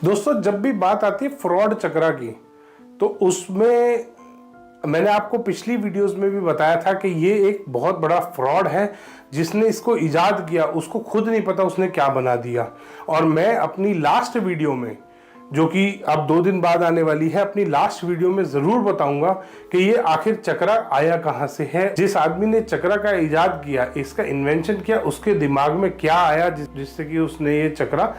दोस्तों, जब भी बात आती है फ्रॉड चक्रा की, तो उसमें मैंने आपको पिछली वीडियोस में भी बताया था कि ये एक बहुत बड़ा फ्रॉड है। जिसने इसको इजाद किया उसको खुद नहीं पता उसने क्या बना दिया। और मैं अपनी लास्ट वीडियो में, जो कि अब 2 दिन बाद आने वाली है, अपनी लास्ट वीडियो में जरूर बताऊंगा कि ये आखिर चक्रा आया कहां से है। जिस आदमी ने चक्रा का इजाद किया, इसका इन्वेंशन किया, उसके दिमाग में क्या आया जिससे कि उसने ये चक्रा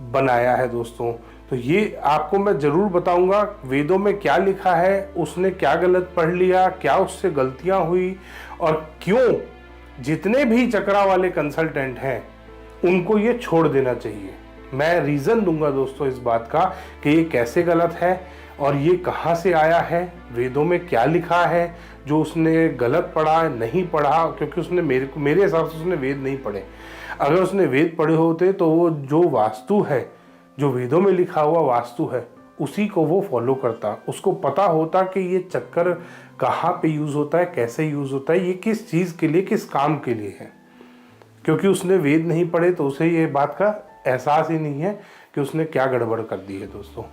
बनाया है। दोस्तों, तो ये आपको मैं जरूर बताऊंगा वेदों में क्या लिखा है, उसने क्या गलत पढ़ लिया, क्या उससे गलतियां हुई, और क्यों जितने भी चक्रा वाले कंसल्टेंट हैं उनको ये छोड़ देना चाहिए। मैं रीजन दूंगा दोस्तों इस बात का कि ये कैसे गलत है और ये कहां से आया है, वेदों में क्या लिखा है जो उसने गलत पढ़ा, नहीं पढ़ा। क्योंकि उसने मेरे हिसाब से उसने वेद नहीं पढ़े। अगर उसने वेद पढ़े होते तो वो जो वास्तु है, जो वेदों में लिखा हुआ वास्तु है, उसी को वो फॉलो करता। उसको पता होता कि ये चक्कर कहाँ पे यूज होता है, कैसे यूज होता है, ये किस चीज के लिए, किस काम के लिए है। क्योंकि उसने वेद नहीं पढ़े तो उसे ये बात का एहसास ही नहीं है कि उसने क्या गड़बड़ कर दी है। दोस्तों,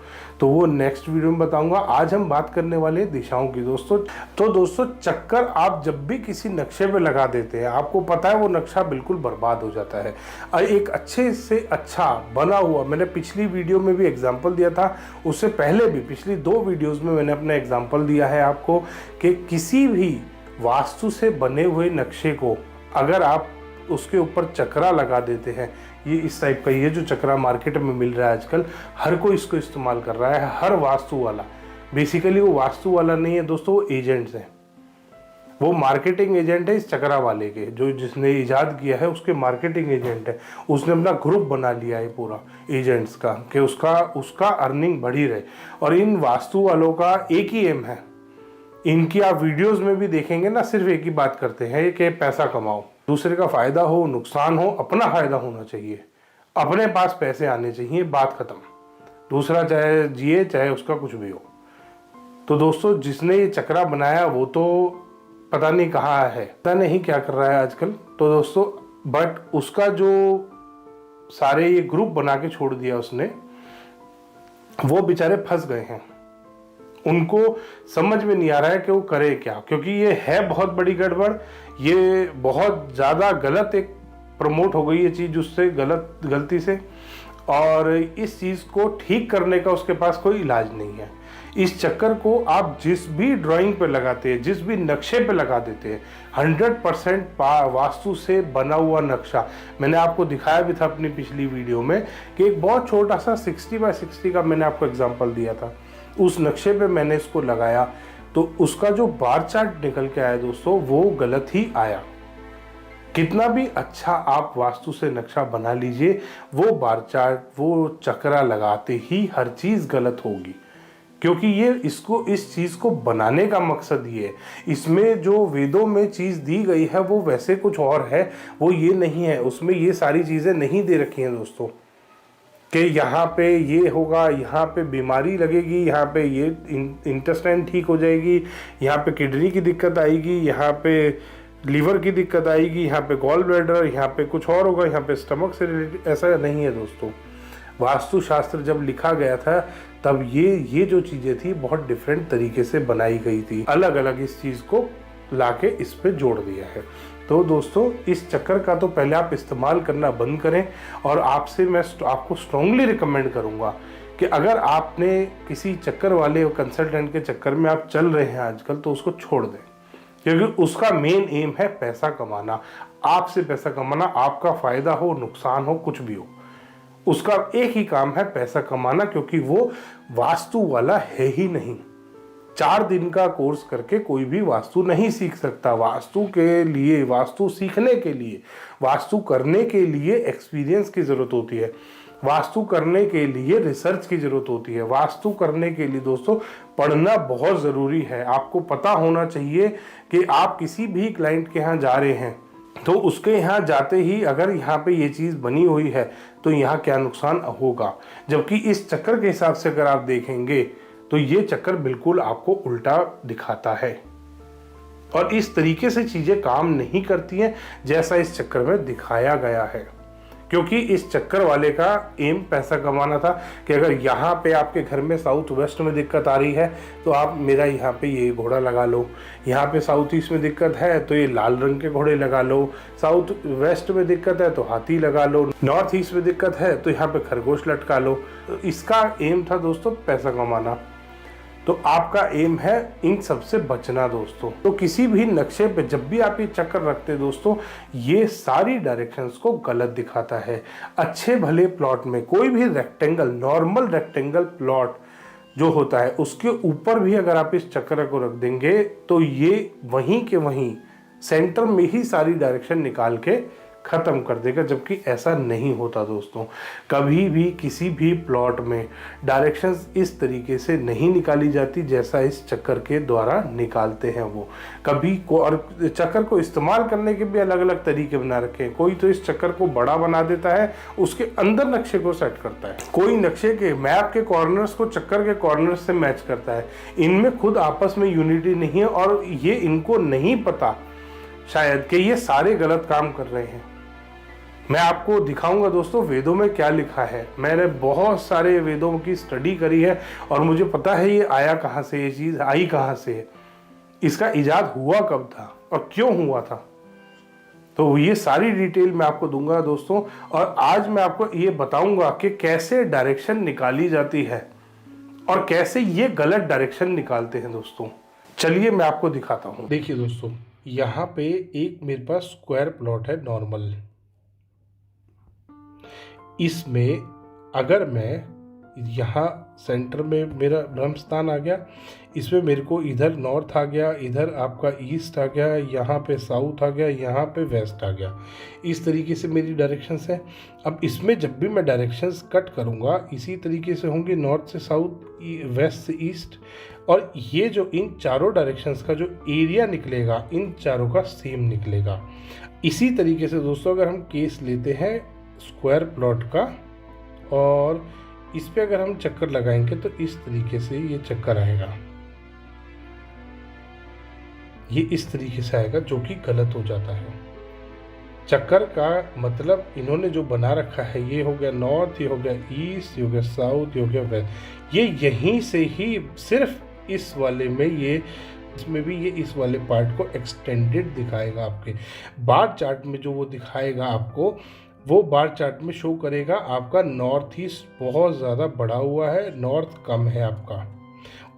तो वो नेक्स्ट वीडियो में बताऊंगा। आज हम बात करने वाले दिशाओं की। दोस्तों, तो दोस्तों, चक्कर आप जब भी किसी नक्शे पे लगा देते हैं, आपको पता है वो नक्शा बिल्कुल बर्बाद हो जाता है। और एक अच्छे से अच्छा बना हुआ, मैंने पिछली वीडियो में भी एग्जाम्पल दिया था, उससे पहले भी पिछली 2 वीडियोज में मैंने अपना एग्जाम्पल दिया है आपको कि किसी भी वास्तु से बने हुए नक्शे को अगर आप उसके ऊपर चक्रा लगा देते हैं, ये इस टाइप का, ये जो चक्रा मार्केट में मिल रहा है आजकल, हर कोई इसको इस्तेमाल कर रहा है, हर वास्तु वाला। बेसिकली वो वास्तु वाला नहीं है दोस्तों, वो एजेंट्स हैं, वो मार्केटिंग एजेंट है इस चक्रा वाले के। जो जिसने इजाद किया है उसके मार्केटिंग एजेंट है। उसने अपना ग्रुप बना लिया है पूरा एजेंट्स का कि उसका अर्निंग बढ़ी रहे। और इन वास्तु वालों का एक ही एम है, इनकी आप वीडियोस में भी देखेंगे ना, सिर्फ एक ही बात करते हैं कि पैसा कमाओ, दूसरे का फायदा हो, नुकसान हो, अपना फायदा होना चाहिए, अपने पास पैसे आने चाहिए, बात खत्म। दूसरा चाहे जिए चाहे उसका कुछ भी हो। तो दोस्तों, जिसने ये चक्रा बनाया वो तो पता नहीं कहाँ है, पता नहीं क्या कर रहा है आजकल। तो दोस्तों, बट उसका जो सारे ये ग्रुप बना के छोड़ दिया उसने, वो बेचारे फंस गए हैं। उनको समझ में नहीं आ रहा है कि वो करे क्या, क्योंकि ये है बहुत बड़ी गड़बड़। ये बहुत ज़्यादा गलत एक प्रमोट हो गई ये चीज़ उससे गलती से, और इस चीज़ को ठीक करने का उसके पास कोई इलाज नहीं है। इस चक्कर को आप जिस भी ड्राइंग पे लगाते हैं, जिस भी नक्शे पे लगा देते हैं, 100% वास्तु से बना हुआ नक्शा। मैंने आपको दिखाया भी था अपनी पिछली वीडियो में कि एक बहुत छोटा सा 60x60 का मैंने आपको एग्जाम्पल दिया था। उस नक्शे पे मैंने इसको लगाया तो उसका जो बार चार्ट निकल के आया दोस्तों, वो गलत ही आया। कितना भी अच्छा आप वास्तु से नक्शा बना लीजिए, वो बार चार्ट, वो चक्रा लगाते ही हर चीज गलत होगी। क्योंकि ये इस चीज को बनाने का मकसद ये है। इसमें जो वेदों में चीज दी गई है वो वैसे कुछ और है, वो ये नहीं है। उसमें ये सारी चीजें नहीं दे रखी हैं दोस्तों कि यहाँ पे ये होगा, यहाँ पे बीमारी लगेगी, यहाँ पे ये इंटेस्टाइन ठीक हो जाएगी, यहाँ पे किडनी की दिक्कत आएगी, यहाँ पे लीवर की दिक्कत आएगी, यहाँ पे गॉल ब्लैडर, यहाँ पे कुछ और होगा, यहाँ पे स्टमक से रिलेटेड। ऐसा नहीं है दोस्तों। वास्तुशास्त्र जब लिखा गया था तब ये जो चीज़ें थी बहुत डिफरेंट तरीके से बनाई गई थी, अलग अलग इस चीज़ को लाके इस पे जोड़ दिया है। तो दोस्तों, इस चक्कर का तो पहले आप इस्तेमाल करना बंद करें। और आपसे मैं आपको स्ट्रांगली रिकमेंड करूंगा कि अगर आपने किसी चक्कर वाले कंसल्टेंट के चक्कर में आप चल रहे हैं आजकल, तो उसको छोड़ दें। क्योंकि उसका मेन एम है पैसा कमाना, आपसे पैसा कमाना, आपका फायदा हो, नुकसान हो, कुछ भी हो, उसका एक ही काम है पैसा कमाना। क्योंकि वो वास्तु वाला है ही नहीं। 4 दिन का कोर्स करके कोई भी वास्तु नहीं सीख सकता। वास्तु के लिए, वास्तु सीखने के लिए, वास्तु करने के लिए एक्सपीरियंस की जरूरत होती है। वास्तु करने के लिए रिसर्च की जरूरत होती है। वास्तु करने के लिए दोस्तों पढ़ना बहुत ज़रूरी है। आपको पता होना चाहिए कि आप किसी भी क्लाइंट के यहाँ जा रहे हैं तो उसके यहाँ जाते ही अगर यहाँ पे ये चीज़ बनी हुई है तो यहाँ क्या नुकसान होगा। जबकि इस चक्कर के हिसाब से अगर आप देखेंगे तो ये चक्कर बिल्कुल आपको उल्टा दिखाता है और इस तरीके से चीज़ें काम नहीं करती हैं जैसा इस चक्कर में दिखाया गया है। क्योंकि इस चक्कर वाले का एम पैसा कमाना था कि अगर यहाँ पे आपके घर में साउथ वेस्ट में दिक्कत आ रही है तो आप मेरा यहाँ पे ये घोड़ा लगा लो, यहाँ पे साउथ ईस्ट में दिक्कत है तो ये लाल रंग के घोड़े लगा लो, साउथ वेस्ट में दिक्कत है तो हाथी लगा लो, नॉर्थ ईस्ट में दिक्कत है तो यहाँ पे खरगोश लटका लो। तो इसका एम था दोस्तों पैसा कमाना। तो आपका एम है इन सबसे बचना दोस्तों। तो किसी भी नक्शे पे जब भी आप ये चक्कर रखते दोस्तों, ये सारी डायरेक्शंस को गलत दिखाता है। अच्छे भले प्लॉट में कोई भी रेक्टेंगल, नॉर्मल रेक्टेंगल प्लॉट जो होता है उसके ऊपर भी अगर आप इस चक्कर को रख देंगे तो ये वहीं के वहीं सेंटर में ही सारी डायरेक्शन निकाल के खत्म कर देगा, जबकि ऐसा नहीं होता दोस्तों। कभी भी किसी भी प्लॉट में डायरेक्शंस इस तरीके से नहीं निकाली जाती जैसा इस चक्कर के द्वारा निकालते हैं वो। कभी को और चक्कर को इस्तेमाल करने के भी अलग अलग तरीके बना रखे हैं। कोई तो इस चक्कर को बड़ा बना देता है, उसके अंदर नक्शे को सेट करता है, कोई नक्शे के मैप के कॉर्नर्स को चक्कर के कॉर्नर्स से मैच करता है। इनमें खुद आपस में यूनिटी नहीं है और ये इनको नहीं पता शायद कि ये सारे गलत काम कर रहे हैं। मैं आपको दिखाऊंगा दोस्तों वेदों में क्या लिखा है। मैंने बहुत सारे वेदों की स्टडी करी है और मुझे पता है ये आया कहाँ से, ये चीज़ आई कहाँ से है, इसका इजाद हुआ कब था और क्यों हुआ था। तो ये सारी डिटेल मैं आपको दूंगा दोस्तों। और आज मैं आपको ये बताऊंगा कि कैसे डायरेक्शन निकाली जाती है और कैसे ये गलत डायरेक्शन निकालते हैं दोस्तों। चलिए मैं आपको दिखाता हूँ। देखिए दोस्तों, यहाँ पे एक मेरे पास स्क्वायर प्लॉट है नॉर्मल। इसमें अगर मैं यहाँ सेंटर में मेरा ब्रह्म स्थान आ गया, इसमें मेरे को इधर नॉर्थ आ गया, इधर आपका ईस्ट आ गया, यहाँ पे साउथ आ गया, यहाँ पे वेस्ट आ गया। इस तरीके से मेरी डायरेक्शंस है। अब इसमें जब भी मैं डायरेक्शंस कट करूँगा इसी तरीके से होंगे, नॉर्थ से साउथ, वेस्ट से ईस्ट। और ये जो इन चारों डायरेक्शंस का जो एरिया निकलेगा इन चारों का सेम निकलेगा। इसी तरीके से दोस्तों अगर हम केस लेते हैं स्क्वायर प्लॉट का और इस पे अगर हम चक्कर लगाएंगे तो इस तरीके से ये चक्कर आएगा, ये इस तरीके से आएगा, जो कि गलत हो जाता है। चक्कर का मतलब इन्होंने जो बना रखा है, ये हो गया नॉर्थ, ये हो गया ईस्ट, ये हो गया साउथ, ये हो गया वेस्ट। ये यहीं से ही सिर्फ इस वाले में ये इसमें भी ये इस वाले पार्ट को एक्सटेंडेड दिखाएगा। आपके बार चार्ट में जो वो दिखाएगा आपको, वो बार चार्ट में शो करेगा आपका नॉर्थ ईस्ट बहुत ज़्यादा बढ़ा हुआ है, नॉर्थ कम है आपका,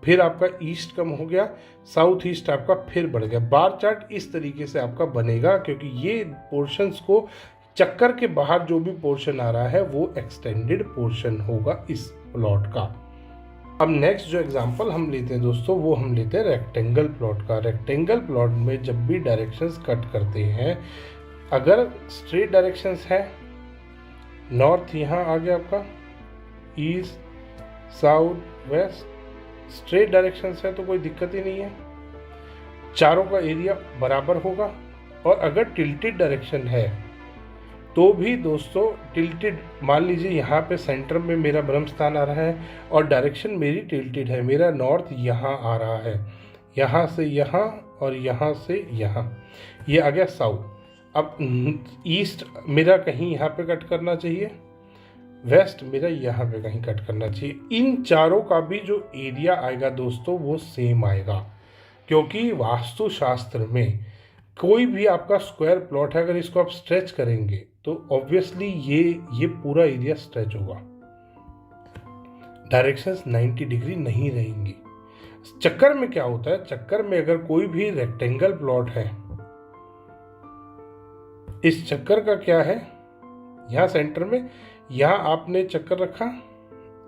फिर आपका ईस्ट कम हो गया, साउथ ईस्ट आपका फिर बढ़ गया। बार चार्ट इस तरीके से आपका बनेगा क्योंकि ये पोर्शंस को चक्कर के बाहर जो भी पोर्शन आ रहा है वो एक्सटेंडेड पोर्शन होगा इस प्लॉट का। अब नेक्स्ट जो एग्जांपल हम लेते हैं दोस्तों, वो हम लेते हैं रेक्टेंगल प्लॉट का। रेक्टेंगल प्लॉट में जब भी डायरेक्शंस कट करते हैं, अगर स्ट्रेट डायरेक्शंस है, नॉर्थ यहाँ आ गया आपका, east south west, straight directions है तो कोई दिक्कत ही नहीं है, चारों का एरिया बराबर होगा। और अगर टिल्टेड डायरेक्शन है तो भी दोस्तों टिल्टेड, मान लीजिए यहाँ पे सेंटर में मेरा ब्रह्म स्थान आ रहा है और डायरेक्शन मेरी टिल्टेड है, मेरा नॉर्थ यहाँ आ रहा है, यहाँ से यहाँ और यहाँ से यहाँ, ये आ गया साउथ। अब ईस्ट मेरा कहीं यहाँ पे कट करना चाहिए, वेस्ट मेरा यहाँ पे कहीं कट करना चाहिए। इन चारों का भी जो एरिया आएगा दोस्तों वो सेम आएगा, क्योंकि वास्तुशास्त्र में कोई भी आपका स्क्वायर प्लॉट है, अगर इसको आप स्ट्रेच करेंगे तो ऑब्वियसली ये पूरा एरिया स्ट्रेच होगा, डायरेक्शंस 90 डिग्री नहीं रहेंगी। चक्कर में क्या होता है, चक्कर में अगर कोई भी रेक्टेंगल प्लॉट है, इस चक्कर का क्या है, यहाँ सेंटर में यहाँ आपने चक्कर रखा,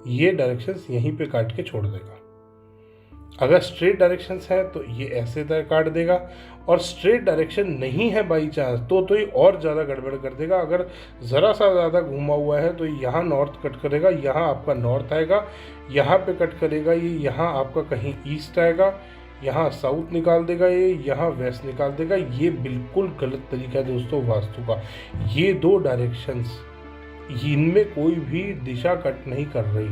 ये डायरेक्शंस यहीं पे काट के छोड़ देगा। अगर स्ट्रेट डायरेक्शंस है तो ये ऐसे काट देगा, और स्ट्रेट डायरेक्शन नहीं है बाई चांस तो ये और ज़्यादा गड़बड़ कर देगा। अगर ज़रा सा ज़्यादा घूमा हुआ है तो यहाँ नॉर्थ कट करेगा, यहाँ आपका नॉर्थ आएगा, यहाँ पे कट करेगा ये, यहाँ आपका कहीं ईस्ट आएगा, यहाँ साउथ निकाल देगा ये, यहाँ वेस्ट निकाल देगा। ये बिल्कुल गलत तरीका है दोस्तों वास्तु का। ये दो डायरेक्शंस, इनमें कोई भी दिशा कट नहीं कर रही,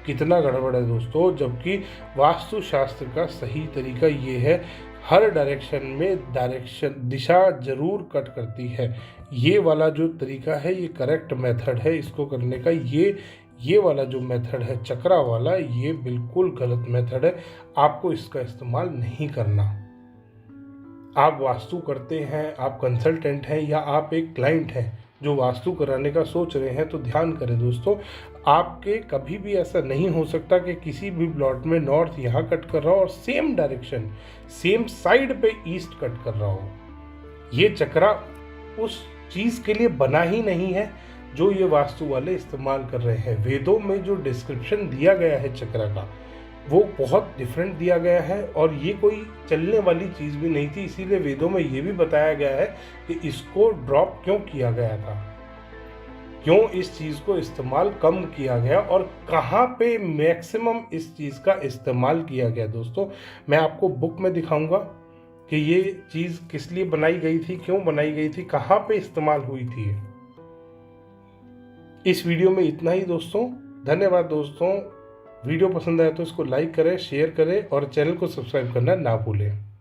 कितना गड़बड़ है दोस्तों। जबकि वास्तुशास्त्र का सही तरीका ये है, हर डायरेक्शन में दिशा जरूर कट करती है। ये वाला जो तरीका है ये करेक्ट मेथड है इसको करने का। ये वाला जो मेथड है चक्रा वाला, ये बिल्कुल गलत मेथड है, आपको इसका इस्तेमाल नहीं करना। आप वास्तु करते हैं, आप कंसल्टेंट हैं या आप एक क्लाइंट हैं जो वास्तु कराने का सोच रहे हैं, तो ध्यान करें दोस्तों, आपके कभी भी ऐसा नहीं हो सकता कि किसी भी प्लॉट में नॉर्थ यहाँ कट कर रहा हो और सेम डायरेक्शन सेम साइड पे ईस्ट कट कर रहा हो। ये चक्रा उस चीज़ के लिए बना ही नहीं है जो ये वास्तु वाले इस्तेमाल कर रहे हैं। वेदों में जो डिस्क्रिप्शन दिया गया है चक्रा का वो बहुत डिफरेंट दिया गया है और ये कोई चलने वाली चीज़ भी नहीं थी। इसीलिए वेदों में ये भी बताया गया है कि इसको ड्रॉप क्यों किया गया था, क्यों इस चीज़ को इस्तेमाल कम किया गया और कहाँ पे मैक्सिमम इस चीज़ का इस्तेमाल किया गया। दोस्तों मैं आपको बुक में दिखाऊंगा कि ये चीज़ किस लिए बनाई गई थी, क्यों बनाई गई थी, कहाँ पे इस्तेमाल हुई थी। इस वीडियो में इतना ही दोस्तों, धन्यवाद दोस्तों। वीडियो पसंद आए तो इसको लाइक करें, शेयर करें और चैनल को सब्सक्राइब करना ना भूलें।